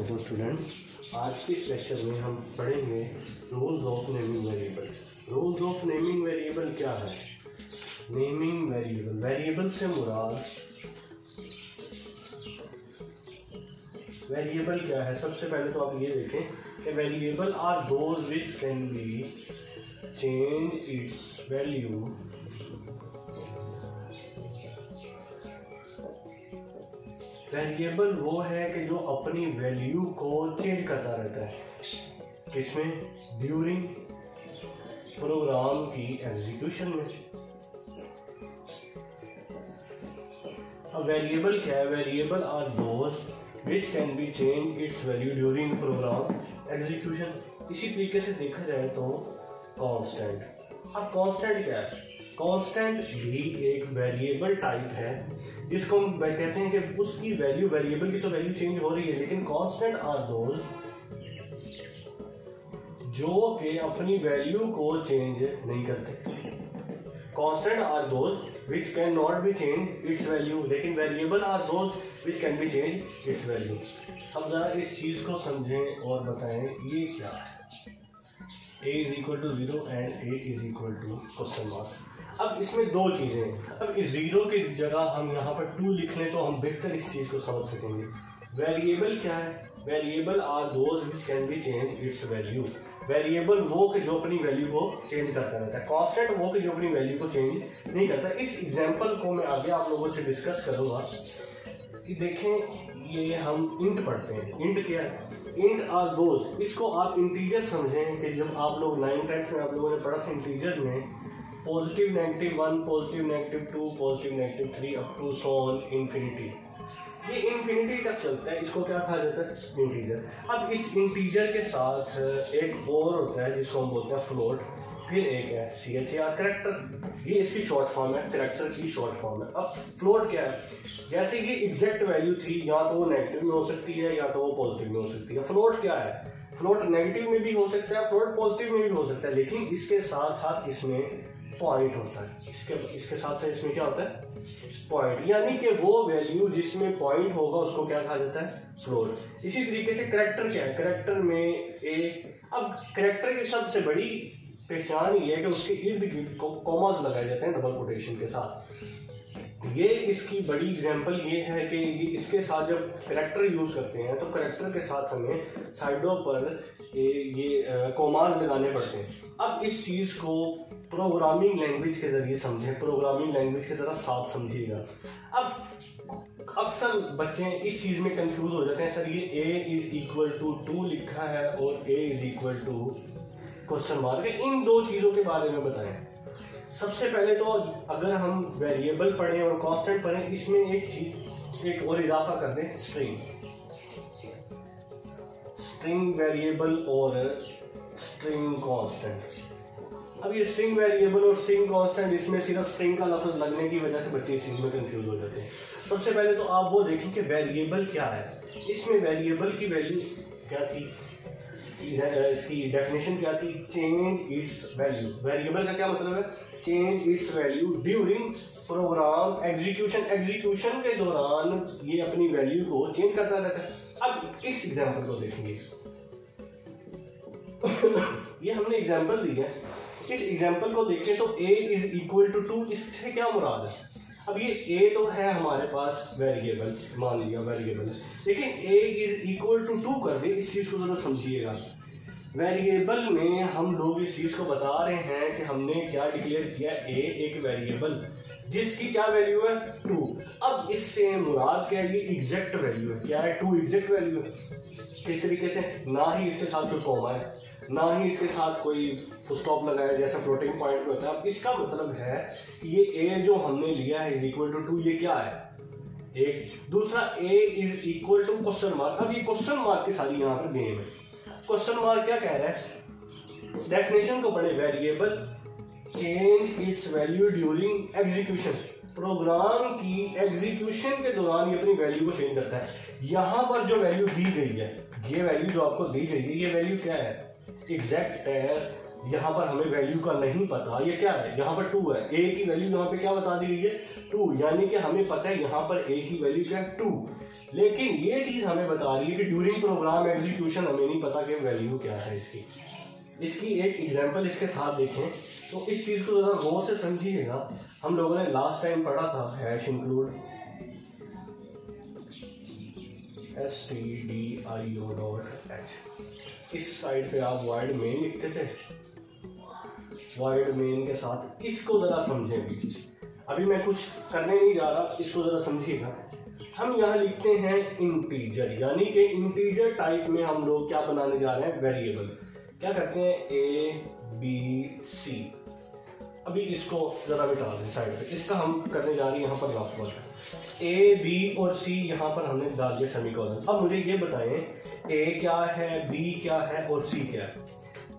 वालेकुम स्टूडेंट्स। आज के इस लेक्चर में हम पढ़ेंगे rules of naming variable. Rules of naming variable क्या है? नेमिंग वेरिएबल, वेरिएबल से मुराद वेरिएबल क्या है? सबसे पहले तो आप ये देखें कि variable are those which can be change its value variable वो है कि जो अपनी वैल्यू को चेंज करता रहता है। किसमें? ड्यूरिंग प्रोग्राम की एग्जीक्यूशन में। अब वेरिएबल क्या है? Variable are those which can be change its value during program execution. इसी तरीके से देखा जाए तो कांस्टेंट। अब कांस्टेंट क्या है? कांस्टेंट भी एक वेरिएबल टाइप है जिसको हम कहते हैं कि उसकी वैल्यू, वेरिएबल की तो वैल्यू चेंज हो रही है, लेकिन कांस्टेंट आर दोज जो कि अपनी वैल्यू को चेंज नहीं करते। Constant are those which can not be change its value, लेकिन variable are those which can be change its value. अब जरा इस चीज को समझें और बताएं ये क्या है। a is equal to 0 and a is equal to question mark. अब इसमें दो चीजें हैं। अब इस 0 की जगह हम यहाँ पर 2 लिख लें तो हम बेहतर इस चीज को समझ सकेंगे। वेरिएबल क्या है? Variable are those which can be change its value. Variable वो कि जो अपनी वैल्यू को चेंज करता रहता है। कांस्टेंट वो कि जो अपनी वैल्यू को चेंज नहीं करता। इस एग्जांपल को मैं आगे आप लोगों से डिस्कस करूंगा कि देखें ये हम इंट पढ़ते हैं। इंट क्या है? इंट आर दोज, इसको आप इंटीजर समझें कि जब आप लोग 9th 10th में आप लोगों ने पढ़ा था इंटीजर में positive negative 1, positive negative 2, positive negative 3 up to so on infinity. ये इन्फिनिटी तक चलता है, इसको क्या कहा जाता है? इंटीजर। अब इस इंटीजर के साथ एक और होता है जिसको हम बोलते हैं फ्लोट, फिर एक है CHAR कैरेक्टर। ये इसकी शॉर्ट फॉर्म है, कैरेक्टर की शॉर्ट फॉर्म है। अब फ्लोट क्या है? जैसे ये एग्जैक्ट वैल्यू थी, या तो वो नेगेटिव में हो सकती है या तो वो पॉजिटिव में हो सकती है। फ्लोट क्या है? फ्लोट नेगेटिव में भी हो सकता है, फ्लोट पॉजिटिव में भी हो सकता है, लेकिन इसके साथ साथ इसमें पॉइंट होता है। इसके साथ साथ इसमें क्या होता है? पॉइंट, यानी कि वो वैल्यू जिसमें पॉइंट होगा उसको क्या कहा जाता है? फ्लोट। इसी तरीके से कैरेक्टर क्या है? कैरेक्टर में अब कैरेक्टर की सबसे बड़ी पहचान ये है कि उसके इर्द गिर्द कॉमास लगाए जाते हैं डबल कोटेशन के साथ। ये इसकी बड़ी एग्जांपल ये है कि इसके साथ जब कैरेक्टर यूज करते हैं तो कैरेक्टर के साथ हमें साइडों पर ये कॉमास लगाने पड़ते हैं। अब इस चीज को प्रोग्रामिंग लैंग्वेज के जरिए समझें, प्रोग्रामिंग लैंग्वेज के जरा साथ समझिएगा। अब अक्सर बच्चे इस चीज में कंफ्यूज हो जाते हैं, सर ये a इज इक्वल टू 2 लिखा है और a is equal to question mark. इन दो चीजों के बारे में बताएं। सबसे पहले तो अगर हम वेरिएबल पढ़ें और कांस्टेंट पढ़ें, इसमें एक चीज एक और इजाफा कर दें, स्ट्रिंग वेरिएबल और स्ट्रिंग कांस्टेंट। अब ये स्ट्रिंग वेरिएबल और स्ट्रिंग कांस्टेंट, इसमें सिर्फ स्ट्रिंग का लफ्ज लगने की वजह से बच्चे इस चीज में कंफ्यूज हो जाते हैं। सबसे पहले तो आप वो देखें कि वेरिएबल क्या है। इसमें वेरिएबल की वैल्यू क्या थी? इसकी डेफिनेशन क्या थी? Change its value. वेरिएबल का क्या मतलब है? Change its value during program execution. Execution के दौरान ये अपनी वैल्यू को चेंज करता रहता है। अब इस एग्जांपल को देखेंगे। ये हमने एग्जांपल दी है, इस एग्जांपल को देखें तो a इज इक्वल टू 2, इससे क्या मुराद है? अब ये a तो है हमारे पास वेरिएबल, मान लिया वेरिएबल है, लेकिन a इज इक्वल टू 2 कर दे। इस चीज को जरा समझिएगा। वेरिएबल में हम लोग इस चीज को बता रहे हैं कि हमने क्या डिक्लेयर किया? a एक वेरिएबल जिसकी क्या वैल्यू है? 2। अब इससे मुराद क्या है? ये एग्जैक्ट वैल्यू है। क्या है? 2 एग्जैक्ट वैल्यू है। किस तरीके से? ना ही इसके साथ कोई कॉमा है, ना ही इसके साथ कोई फुल स्टॉप लगाया जैसा फ्लोटिंग पॉइंट में होता है। अब इसका मतलब है कि ये a जो हमने लिया है इज इक्वल टू 2, ये क्या है? एक। दूसरा a is equal to question mark. अब ये क्वेश्चन मार्क की सारी यहाँ पर गेम है। क्वेश्चन मार्क क्या कह रहा है? डेफिनेशन को पढ़े। Variable change its value during execution. Program की एग्जीक्यूशन के दौरान ये अपनी वैल्यू को चेंज करता है। यहाँ पर जो वैल्यू दी गई है, ये वैल्यू जो आपको दी गई है, ये वैल्यू क्या है? एग्जैक्ट है। यहाँ पर हमें वैल्यू का नहीं पता, ये क्या है? यहाँ पर 2 है। a की वैल्यू यहाँ पे क्या बता दी गई है? 2, यानी कि हमें पता है यहाँ पर a की वैल्यू क्या है? 2। लेकिन ये चीज हमें बता रही है कि ड्यूरिंग प्रोग्राम एग्जीक्यूशन हमें नहीं पता कि वैल्यू क्या है इसकी। इसकी एक एग्जांपल इसके साथ देखें तो इस चीज को जरा गौर से समझिएगा। हम लोगों ने लास्ट टाइम पढ़ा था हैश इंक्लूड stdio.h। इस साइड पे आप void main लिखते थे, void main के साथ इसको जरा समझें। अभी मैं कुछ करने नहीं जा रहा, इसको जरा समझिएगा। हम यहाँ लिखते हैं इंटीजर, यानी कि इंटीजर टाइप में हम लोग क्या बनाने जा रहे हैं, वेरिएबल। क्या करते हैं, ए बी सी। अभी इसको जरा मिटा दें साइड पे, इसका हम करने जा रहे हैं यहाँ पर रफ वर्क। ए बी और सी यहाँ पर हमने डाल दिया सेमीकोलन। अब मुझे ये बताएं ए क्या है, बी क्या है और सी क्या है।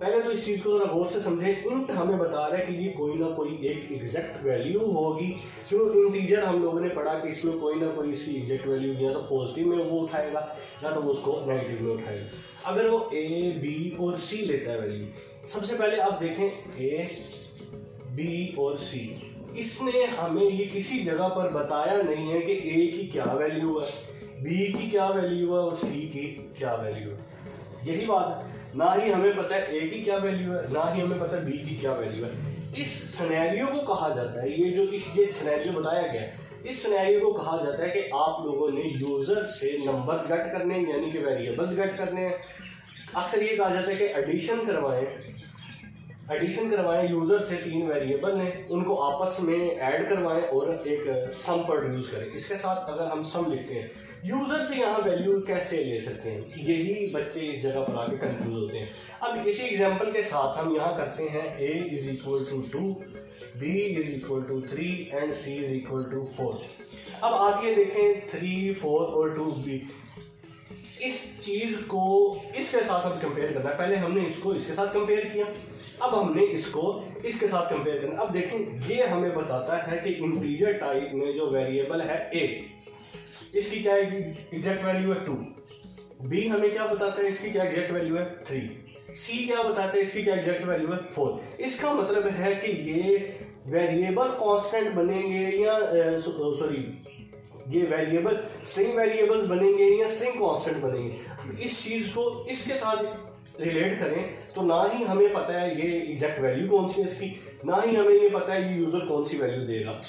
पहले तो इस चीज को जरा गौर से समझे। इंट हमें बता रहा है कि ये कोई ना कोई एक एग्जैक्ट वैल्यू होगी। जो इंटीजर हम लोगों ने पढ़ा कि इसमें कोई ना कोई इसकी एग्जैक्ट वैल्यू या तो पॉजिटिव में वो उठाएगा या तो वो उसको नेगेटिव में उठाएगा। अगर वो ए बी और सी लेता है वैल्यू, सबसे पहले आप देखें ए बी और सी, इसने हमें ये किसी जगह पर बताया नहीं है कि ए की क्या वैल्यू है, बी की क्या वैल्यू है और सी की क्या वैल्यू है। यही बात है, ना ही हमें पता है ए की क्या वैल्यू है, ना ही हमें पता है बी की क्या वैल्यू है। इस सिनेरियो को कहा जाता है, ये जो ये सिनेरियो बताया गया है, इस सिनेरियो को कहा जाता है कि आप लोगों ने यूजर से नंबर्स गेट करने हैं, यानी कि वेरिएबल्स गेट करने हैं। अक्सर ये कहा जाता है कि एडिशन करवाएं यूजर से, 3 वेरिएबल हैं, उनको आपस में ऐड करवाएं और एक सम प्रोड्यूस करें। इसके साथ अगर हम सम लिखते हैं, यूजर से यहाँ वैल्यू कैसे ले सकते हैं, यही बच्चे इस जगह पर आके कंफ्यूज होते हैं। अब इसी एग्जांपल के साथ हम यहाँ करते हैं a is equal to 2, b is equal to 3 and c is equal to 4। अब आप ये देखें 3, 4 और 2b, इस चीज को इसके साथ हम कंपेयर करना है। पहले हमने इसको इसके साथ कंपेयर किया, अब हमने इसको इसके साथ कंपेयर करना। अब देखें ये हमें बताता है कि इंटीजर टाइप में जो वेरिएबल है a, इसकी क्या एग्जैक्ट वैल्यू है 2, b हमें क्या बताता है इसकी क्या एग्जैक्ट वैल्यू है 3, c क्या बताता है इसकी क्या एग्जैक्ट वैल्यू है 4। इसका मतलब है कि ये वेरिएबल कांस्टेंट बनेंगे या ये वेरिएबल स्ट्रिंग वेरिएबल्स बनेंगे या स्ट्रिंग कांस्टेंट बनेंगे। इस चीज को इसके साथ रिलेट करें तो ना ही हमें पता है ये एग्जैक्ट वैल्यू कौन सी है इसकी, ना ही हमें ये पता है ये यूजर कौन सी वैल्यू देगा।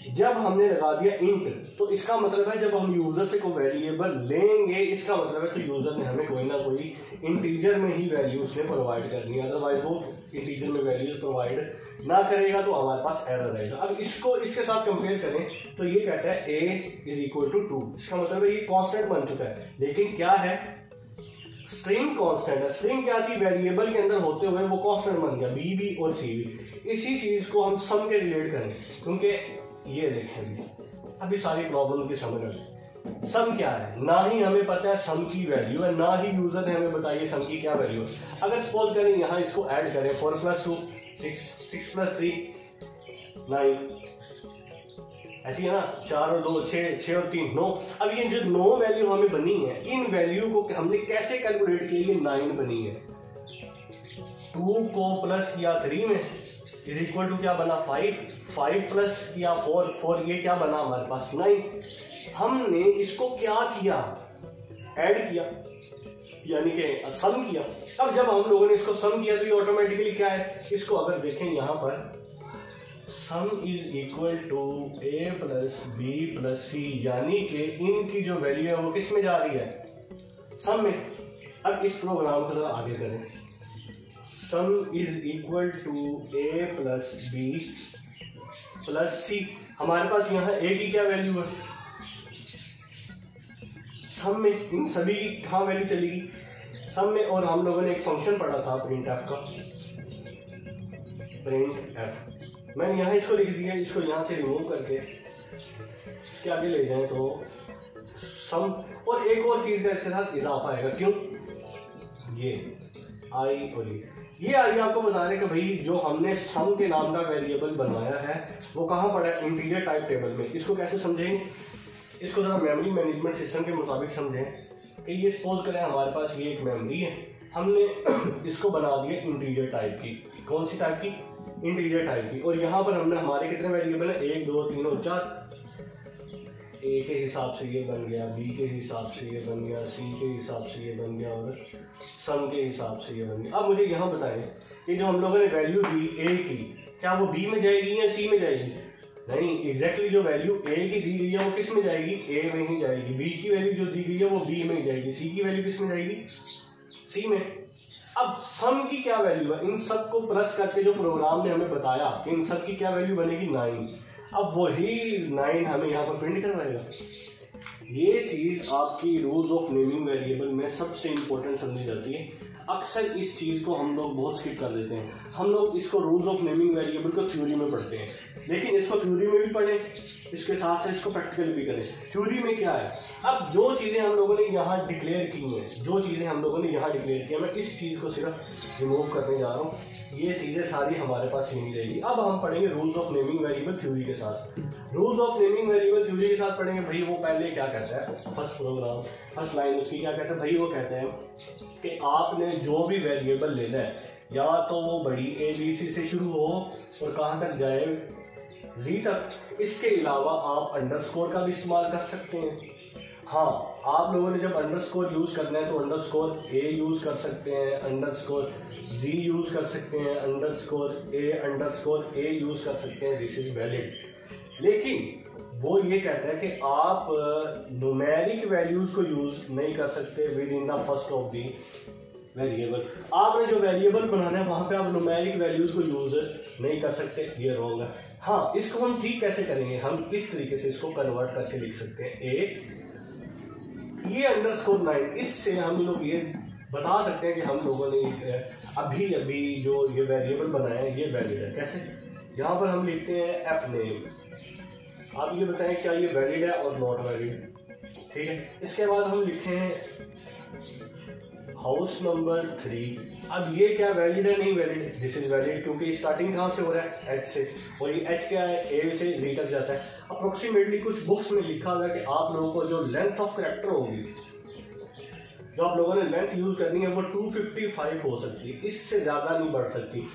जब हमने लगा दिया इंट, तो इसका मतलब है जब हम यूजर से कोई वेरिएबल लेंगे, इसका मतलब है तो यूजर ने हमें कोई ना कोई इंटीजर में ही वैल्यू उसने प्रोवाइड करनी है। अदरवाइज वो इंटीजर में वैल्यूज प्रोवाइड ना करेगा तो हमारे पास एरर रहेगा। अब इसको इसके साथ कंपेयर करें तो ये कहता है a इज इक्वल टू 2, इसका मतलब है ये कांस्टेंट बन चुका है, लेकिन क्या है, स्ट्रिंग कांस्टेंट है। स्ट्रिंग क्या थी, वेरिएबल के अंदर होते हुए वो कांस्टेंट बन गया, बी भी और सी भी। इसी चीज को हम सम के रिलेट करें, क्योंकि ये देखें अभी सारी प्रॉब्लम की समझ है। सम क्या है, ना ही हमें पता है सम की वैल्यू है, ना ही यूजर ने हमें बताइए सम की क्या वैल्यू है। अगर सपोज करें यहाँ इसको ऐड करें 4 + 2 6, 6 + 3 9, ऐसी है ना, 4 और 2 6, 6 और 3 9। अब ये जो 9 वैल्यू हमें बनी है, इन वैल्यू को हमने कैसे कैलकुलेट किया, ये 9 बनी है। 2 को प्लस किया 3 में इज इक्वल टू क्या बना 5, 5 प्लस किया 4, 4 ये क्या बना हमारे पास 9। हमने इसको क्या किया, ऐड किया, यानी कि सम किया। अब जब हम लोगों ने इसको सम किया तो ये ऑटोमेटिकली क्या है, इसको अगर देखें यहाँ पर sum is equal to a plus B plus C, यानी कि इनकी जो वैल्यू है वो किस में जा रही है, सम में। अब इस प्रोग्राम को जरा आगे करें, sum is equal to a plus B plus C. हमारे पास यहाँ a की क्या वैल्यू है, सम में, इन सभी की कहाँ वैल्यू चलेगी, सम में। और हम लोगों ने एक फंक्शन पढ़ा था प्रिंट एफ का, प्रिंट एफ। मैंने यहाँ इसको लिख दिया, इसको यहाँ से रिमूव करके इसके आगे ले जाएं तो सम, और एक और चीज का इसके साथ इजाफा आएगा, क्यों, ये आई और ये आई आपको बता रहे कि भाई जो हमने सम के नाम का वेरिएबल बनाया है वो कहाँ पड़ा है, इंटीजर टाइप टेबल में। इसको कैसे समझेंगे, इसको जरा मेमोरी मैनेजमेंट सिस्टम के मुताबिक समझें कि ये सपोज करें हमारे पास ये एक मेमोरी है, हमने इसको बना दिया इंटीजर टाइप की। कौन सी टाइप की, इंटीजर टाइप की। और यहाँ पर हमने हमारे कितने वेरिएबल है, 1 2 3 और 4। ए के हिसाब से ये बन गया, बी के हिसाब से ये बन गया, सी के हिसाब से ये बन गया और सम के हिसाब से ये बन गया। अब मुझे यहाँ बताएं कि जो हम लोगों ने वैल्यू दी ए की, क्या वो बी में जाएगी या सी में जाएगी? नहीं, एग्जैक्टली जो वैल्यू ए की दी गई है वो किस में जाएगी? ए में ही जाएगी। बी की वैल्यू जो दी गई है वो बी में ही जाएगी। सी की वैल्यू किस में जाएगी? सी में। अब सम की क्या वैल्यू है? इन सब को प्लस करके जो प्रोग्राम ने हमें बताया कि इन सब की क्या वैल्यू बनेगी? 9। अब वही 9 हमें यहाँ पर प्रिंट करवाएगा। ये चीज आपकी रूल्स ऑफ नेमिंग वेरिएबल में सबसे इंपॉर्टेंट समझी जाती है। अक्सर इस चीज को हम लोग बहुत स्किप कर देते हैं। हम लोग इसको रूल्स ऑफ नेमिंग वेरिएबल को थ्योरी में पढ़ते हैं, लेकिन इसको थ्योरी में भी पढ़ें, इसके साथ साथ इसको प्रैक्टिकल भी करें। थ्योरी में क्या है? अब जो चीजें हम लोगों ने यहाँ डिक्लेयर की हैं, जो चीजें हम लोगों ने यहाँ डिक्लेयर की है, मैं इस चीज को सिर्फ रिमूव करने जा रहा हूँ। ये चीजें सारी हमारे पास ही नहीं रहेगी। अब हम पढ़ेंगे rules of naming variable theory के साथ। Rules of naming variable theory के साथ पढ़ेंगे। भाई वो पहले क्या कहता है, फर्स्ट प्रोग्राम फर्स्ट लाइन उसकी क्या कहता है? भाई वो कहता है कि आपने जो भी वेरिएबल लेना है, या तो वो बड़ी ABC से शुरू हो और कहाँ तक जाए? Z तक। इसके अलावा आप अंडरस्कोर का भी इस्तेमाल कर सकते हैं। हाँ, आप लोगों ने जब अंडरस्कोर यूज करना है तो अंडरस्कोर A यूज कर सकते हैं, अंडरस्कोर Z यूज कर सकते हैं, अंडरस्कोर A यूज कर सकते हैं। This is valid. लेकिन वो ये कहता है कि आप न्यूमेरिक वैल्यूज को यूज नहीं कर सकते with in the first of the variable. आपने जो वेरिएबल बनाना है वहां पे आप न्यूमेरिक वैल्यूज को यूज नहीं कर सकते। ये रॉन्ग है। हाँ, इसको हम ठीक कैसे करेंगे? हम इस तरीके से इसको कन्वर्ट करके लिख सकते हैं। ये अंडरस्कोर 9, इससे हम लोग ये बता सकते हैं कि हम लोगों ने अभी जो ये वेरिएबल बनाया है ये वैलिड है। कैसे? यहाँ पर हम लिखते हैं एफ नेम। आप ये बताएं क्या ये वैलिड है और नॉट वैलिड? ठीक है। इसके बाद हम लिखते हैं हाउस नंबर 3। अब ये क्या वैलिड है? नहीं वैलिड। दिस इज वैलिड, क्योंकि स्टार्टिंग कहाँ से हो रहा है? एच से, और ये एच क्या है? ए से Z तक जाता है। अप्रोक्सीमेटली कुछ बुक्स में लिखा हुआ है कि आप लोगों को जो लेंथ ऑफ कैरेक्टर होगी, जो आप लोगों ने लेंथ यूज करनी है, वो 255 हो सकती है, इससे ज्यादा नहीं बढ़ सकती।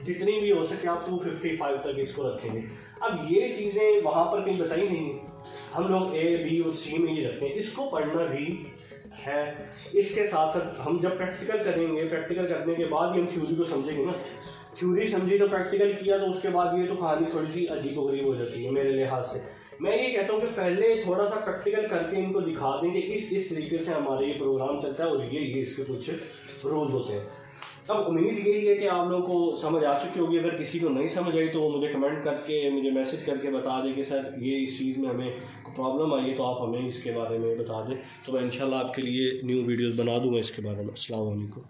जितनी भी हो सके आप 255 तक इसको रखेंगे। अब ये चीजें वहां पर कहीं बताई नहीं, हम लोग A, B और C में ही रखते हैं। इसको पढ़ना भी है। इसके साथ साथ हम जब प्रैक्टिकल करेंगे, प्रैक्टिकल करने के बाद ही हम थ्योरी को समझेंगे ना। थ्योरी समझी तो प्रैक्टिकल किया, तो उसके बाद ये तो कहानी थोड़ी सी अजीबोगरीब हो जाती है मेरे लिहाज से। मैं ये कहता हूँ कि पहले थोड़ा सा प्रैक्टिकल करके इनको दिखा दें कि इस तरीके से हमारे ये प्रोग्राम चलता है और ये इसके कुछ रूल्स होते हैं। अब उम्मीद यही है कि आप लोगों को समझ आ चुकी होगी। अगर किसी को नहीं समझ आई तो वो मुझे कमेंट करके, मुझे मैसेज करके बता दें कि सर ये इस चीज़ में हमें प्रॉब्लम आई है, तो आप हमें इसके बारे में बता दें, तो मैं इंशाल्लाह आपके लिए न्यू वीडियोस बना दूंगा इसके बारे में। अस्सलाम वालेकुम।